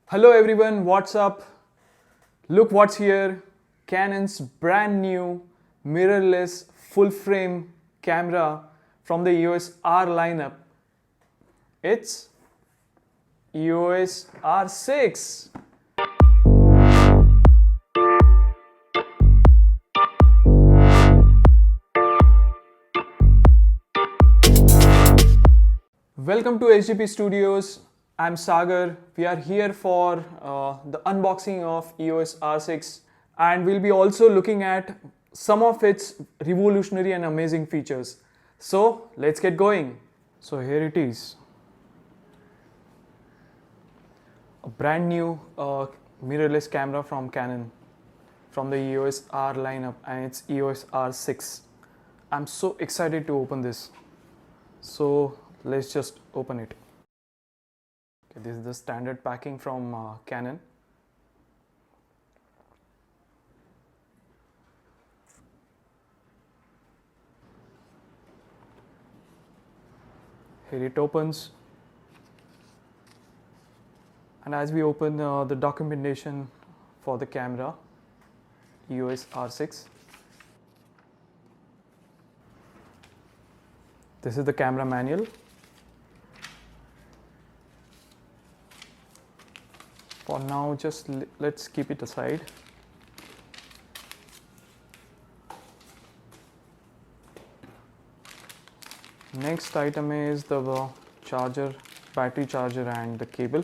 Hello everyone, what's up? Look what's here. Canon's brand new mirrorless full frame camera from the EOS R lineup. It's EOS R6. Welcome to HDP Studios. I'm Sagar. We are here for the unboxing of EOS R6, and we'll be also looking at some of its revolutionary and amazing features. So let's get going. So here it is. A brand new mirrorless camera from Canon from the EOS R lineup, and it's EOS R6. I'm so excited to open this. So let's just open it. Okay, this is the standard packing from Canon. Here it opens, and as we open the documentation for the camera, EOS R6. This is the camera manual. For now, just let's keep it aside. Next item is the charger, battery charger, and the cable.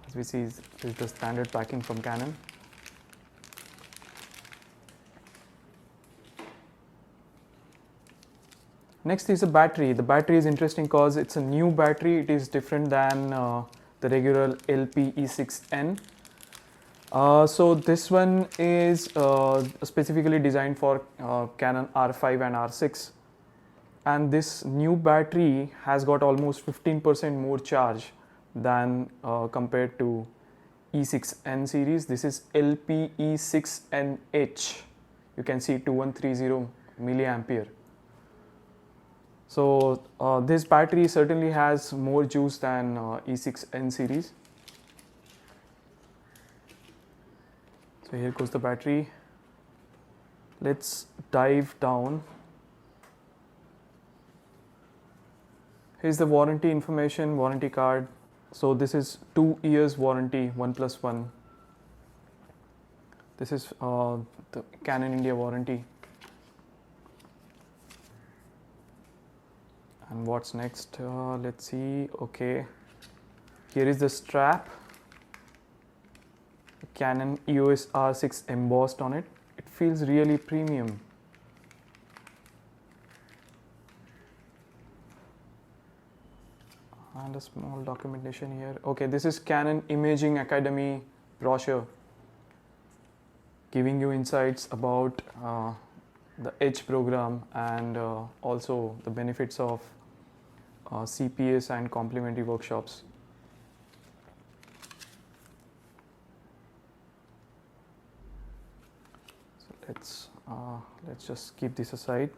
As we see, this is the standard packing from Canon. Next is a battery. The battery is interesting because it's a new battery. It is different than the regular LPE6N. So this one is specifically designed for Canon R5 and R6. And this new battery has got almost 15% more charge than compared to E6N series. This is LPE6NH. You can see 2130 milliampere. So this battery certainly has more juice than E6N series. So here goes the battery. Let's dive down. Here's the warranty information, warranty card. So this is 2 years warranty, 1+1. This is the Canon India warranty. And what's next? Let's see. Okay, here is the strap. Canon EOS R6 embossed on it. It feels really premium. And a small documentation here. Okay, this is Canon Imaging Academy brochure, giving you insights about the Edge program and also the benefits of CPS and complementary workshops. So let's just keep this aside.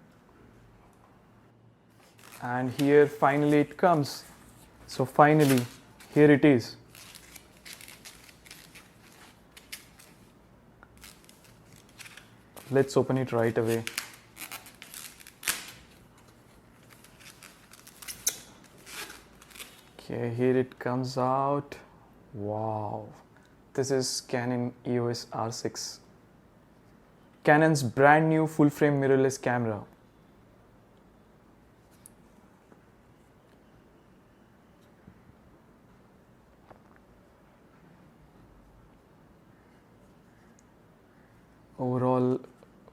And here finally it comes. So finally, here it is. Let's open it right away. Okay, here it comes out. Wow, this is Canon EOS R6. Canon's brand new full frame mirrorless camera. Overall,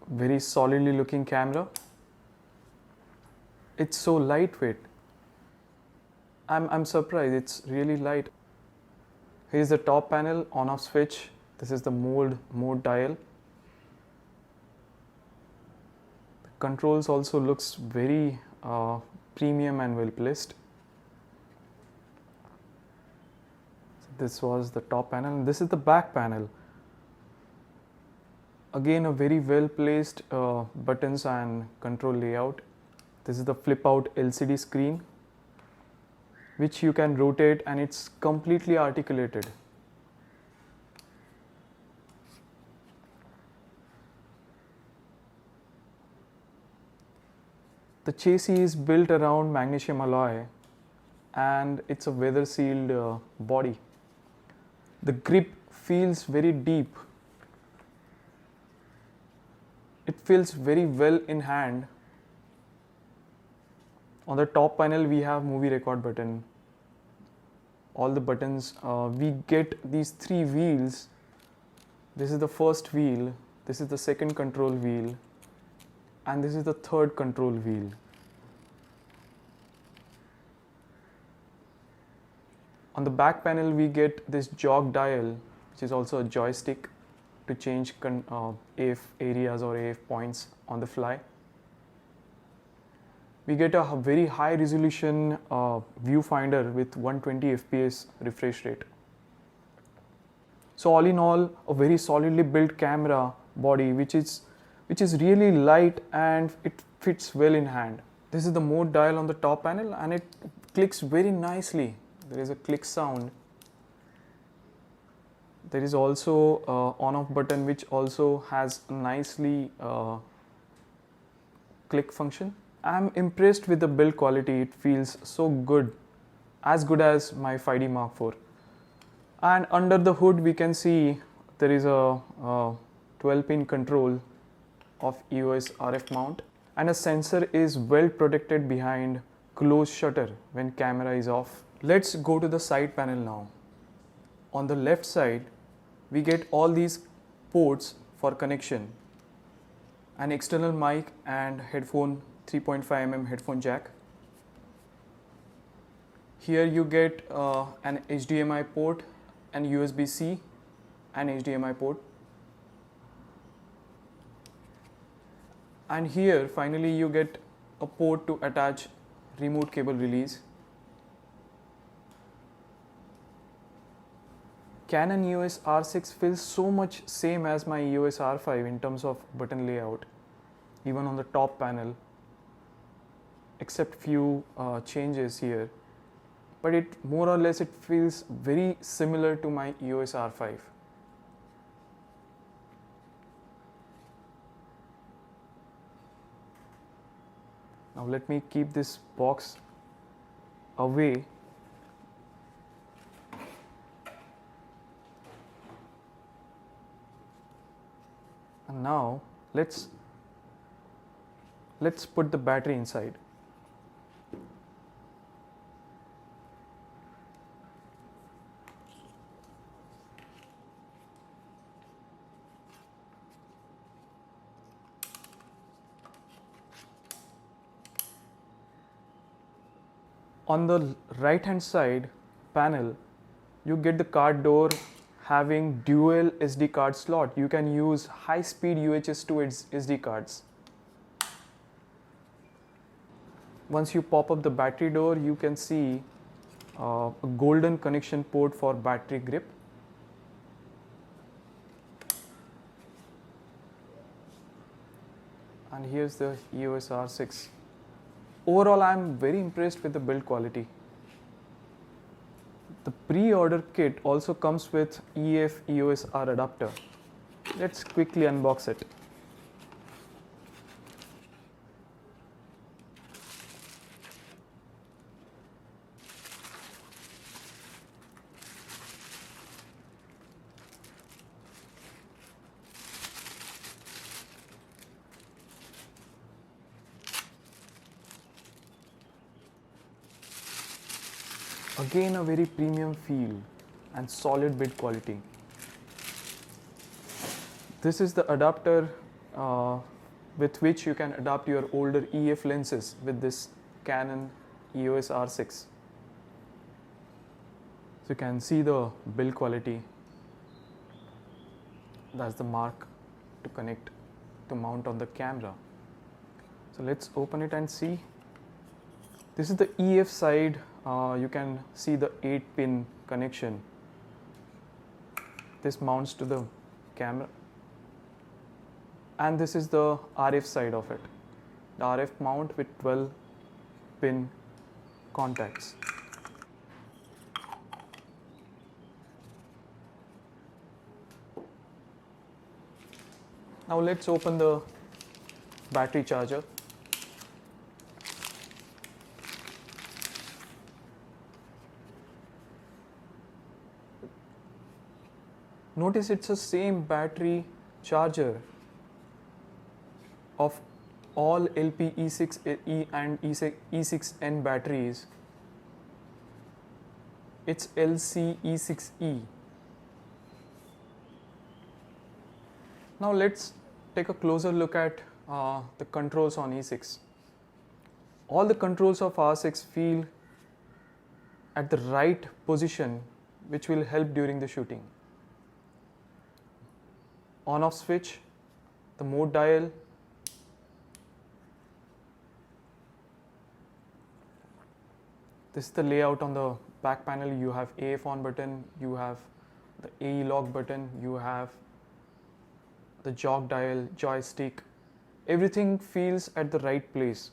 very solidly looking camera. It's so lightweight. I'm surprised, it's really light. Here's the top panel, on off switch. This is the mode dial. The controls also looks very premium and well placed. So this was the top panel, and this is the back panel. Again, a very well placed buttons and control layout. This is the flip out LCD screen. which you can rotate, and it's completely articulated. The chassis is built around magnesium alloy and it's a weather sealed body. The grip feels very deep. It feels very well in hand. On the top panel we have movie record button. All the buttons, we get these 3 wheels. This is the first wheel, this is the second control wheel, and this is the third control wheel. On the back panel we get this jog dial, which is also a joystick to change AF areas or AF points on the fly. We get a very high resolution viewfinder with 120 fps refresh rate. So all in all, a very solidly built camera body which is really light and it fits well in hand. This is the mode dial on the top panel and it clicks very nicely. There is a click sound. There is also on-off button which also has a nicely click function. I'm impressed with the build quality. It feels so good, as good as my 5D Mark IV. And under the hood we can see there is a 12-pin control of EOS RF mount, and a sensor is well protected behind closed shutter when camera is off. Let's go to the side panel now. On the left side we get all these ports for connection, an external mic and headphone 3.5 mm headphone jack. Here you get an HDMI port, an USB-C and HDMI port. And here finally you get a port to attach remote cable release. Canon EOS R6 feels so much same as my EOS R5 in terms of button layout, even on the top panel, except few changes here. But it more or less it feels very similar to my EOS R5. Now let me keep this box away. And now let's put the battery inside. On the right hand side panel you get the card door having dual SD card slot. You can use high speed UHS to SD cards. Once you pop up the battery door you can see a golden connection port for battery grip. And here's the EOS R6. Overall, I am very impressed with the build quality. The pre-order kit also comes with EF EOS R adapter. Let's quickly unbox it. Again a very premium feel and solid build quality. This is the adapter with which you can adapt your older EF lenses with this Canon EOS R6. So you can see the build quality. That's the mark to connect to mount on the camera. So let's open it and see. This is the EF side. You can see the 8-pin connection. This mounts to the camera. And this is the RF side of it. The RF mount with 12-pin contacts. Now let's open the battery charger. Notice it's the same battery charger of all LP E6E and E6N batteries. It's LCE6E. Now let's take a closer look at the controls on E6. All the controls of R6 feel at the right position, which will help during the shooting. On-off switch, the mode dial, this is the layout on the back panel. You have AF on button, you have the AE lock button, you have the jog dial, joystick. Everything feels at the right place.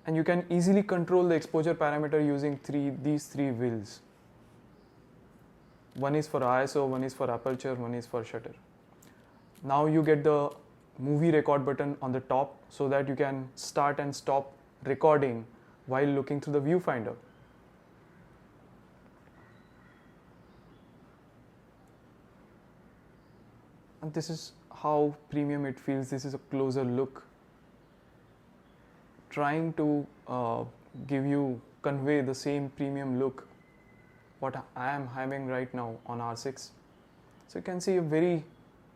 And you can easily control the exposure parameter using these three wheels. One is for ISO, one is for aperture, one is for shutter. Now you get the movie record button on the top so that you can start and stop recording while looking through the viewfinder. And this is how premium it feels. This is a closer look, trying to convey the same premium look what I am having right now on R6. So you can see a very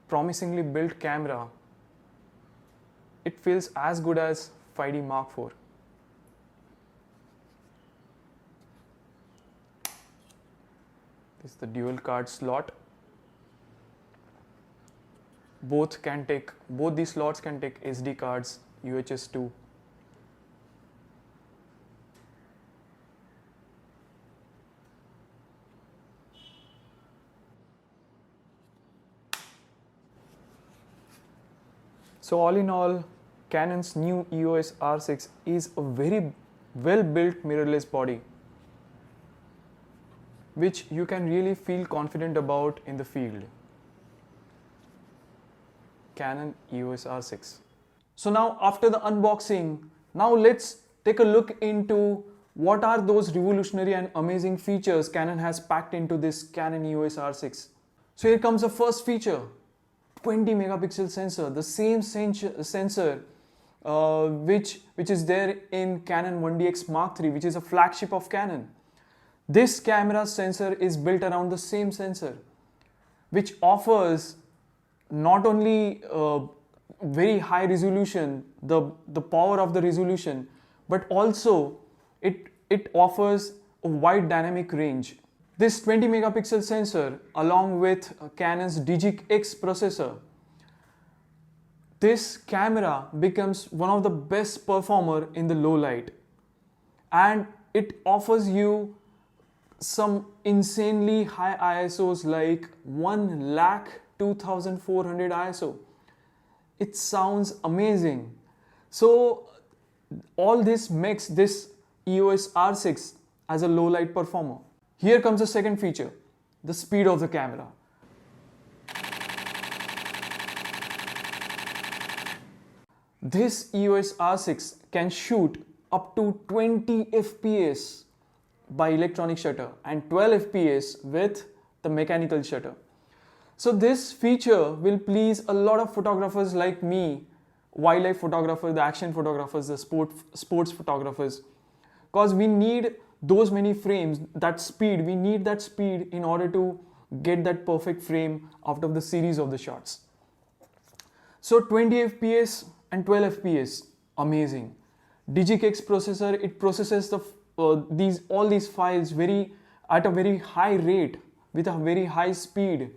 promisingly built camera. It feels as good as 5D Mark IV. This is the dual card slot. Both these slots can take SD cards, UHS 2. So all in all, Canon's new EOS R6 is a very well-built mirrorless body, which you can really feel confident about in the field. Canon EOS R6. So now after the unboxing, now let's take a look into what are those revolutionary and amazing features Canon has packed into this Canon EOS R6. So here comes the first feature. 20 megapixel sensor, the same sensor which is there in Canon 1DX Mark III, which is a flagship of Canon. This camera sensor is built around the same sensor, which offers not only very high resolution, the power of the resolution, but also it offers a wide dynamic range. This 20 megapixel sensor, along with Canon's Digic X processor, this camera becomes one of the best performer in the low light, and it offers you some insanely high ISOs like 1,24,000 ISO. It sounds amazing. So all this makes this EOS R6 as a low light performer. Here comes the second feature, the speed of the camera. This EOS R6 can shoot up to 20 FPS by electronic shutter and 12 FPS with the mechanical shutter. So this feature will please a lot of photographers like me, wildlife photographers, the action photographers, the sports photographers, because we need those many frames, we need that speed in order to get that perfect frame out of the series of the shots. So 20 FPS and 12 FPS, amazing. Digic X processor, it processes all these files at a very high rate with a very high speed,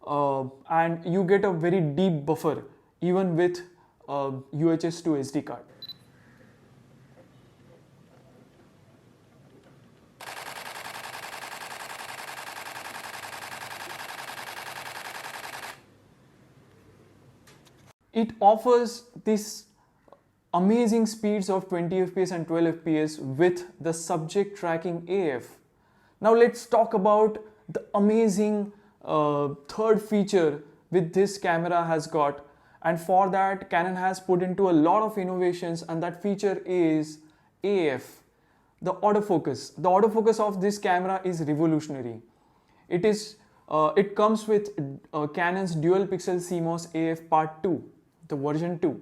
and you get a very deep buffer even with UHS 2 SD card. It offers this amazing speeds of 20 FPS and 12 FPS with the subject tracking AF. Now let's talk about the amazing third feature with this camera has got, and for that Canon has put into a lot of innovations, and that feature is AF, the autofocus. The autofocus of this camera is revolutionary. It comes with Canon's dual pixel CMOS AF Part 2, the version 2.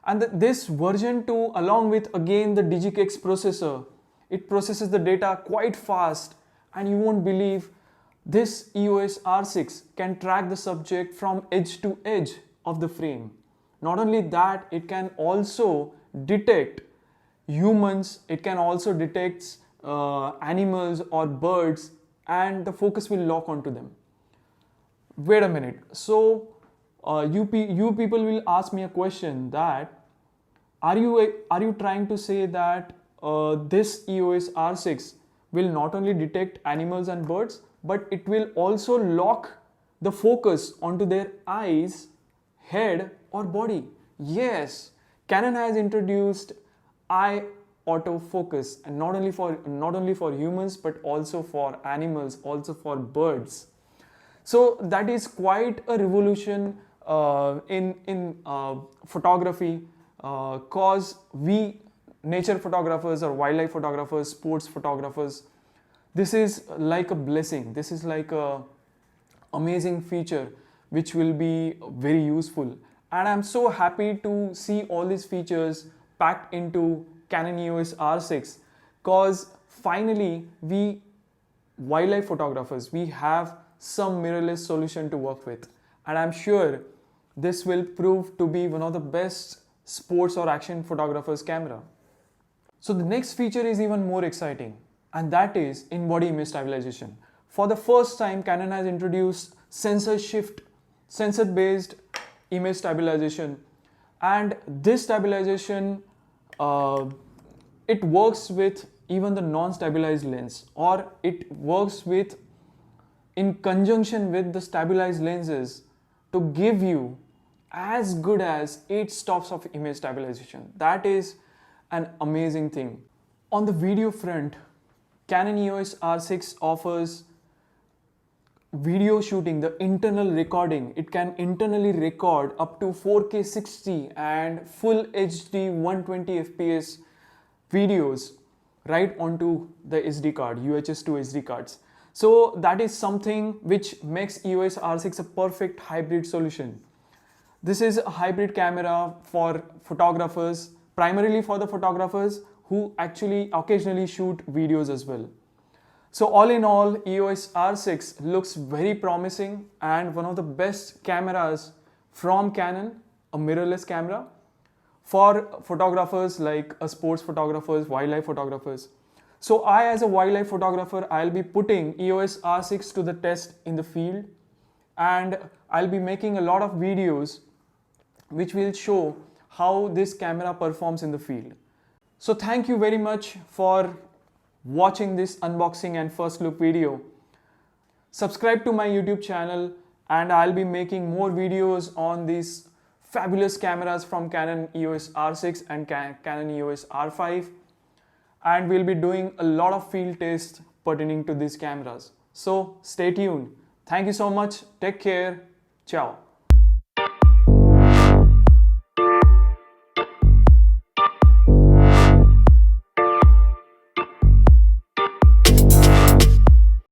And this version 2, along with again the DigiX processor, it processes the data quite fast, and you won't believe this EOS R6 can track the subject from edge to edge of the frame. Not only that, it can also detect humans, it can also detect animals or birds, and the focus will lock onto them. Wait a minute. So you people will ask me a question that are you trying to say that this EOS R6 will not only detect animals and birds, but it will also lock the focus onto their eyes, head or body? Yes, Canon has introduced eye autofocus, and not only for humans but also for animals, also for birds. So that is quite a revolution in photography, cause we nature photographers or wildlife photographers, sports photographers, this is like a blessing. This is like a amazing feature which will be very useful, and I'm so happy to see all these features packed into Canon EOS R6, cause finally we wildlife photographers, we have some mirrorless solution to work with, and I'm sure this will prove to be one of the best sports or action photographers camera. So the next feature is even more exciting, and that is in-body image stabilization. For the first time, Canon has introduced sensor-based image stabilization, and this stabilization it works with even the non-stabilized lens, or it works with in conjunction with the stabilized lenses to give you as good as 8 stops of image stabilization. That is an amazing thing. On the video front, Canon EOS R6 offers video shooting, the internal recording. It can internally record up to 4K 60 and full HD 120 FPS videos right onto the SD card, UHS to SD cards. So that is something which makes EOS R6 a perfect hybrid solution. This is a hybrid camera for photographers, primarily for the photographers who actually occasionally shoot videos as well. So all in all, EOS R6 looks very promising and one of the best cameras from Canon, a mirrorless camera for photographers like sports photographers, wildlife photographers. So I, as a wildlife photographer, I'll be putting EOS R6 to the test in the field, and I'll be making a lot of videos which will show how this camera performs in the field. So thank you very much for watching this unboxing and first look video. Subscribe to my YouTube channel, and I'll be making more videos on these fabulous cameras from Canon EOS R6 and Canon EOS R5, and we'll be doing a lot of field tests pertaining to these cameras. So stay tuned. Thank you so much. Take care. Ciao.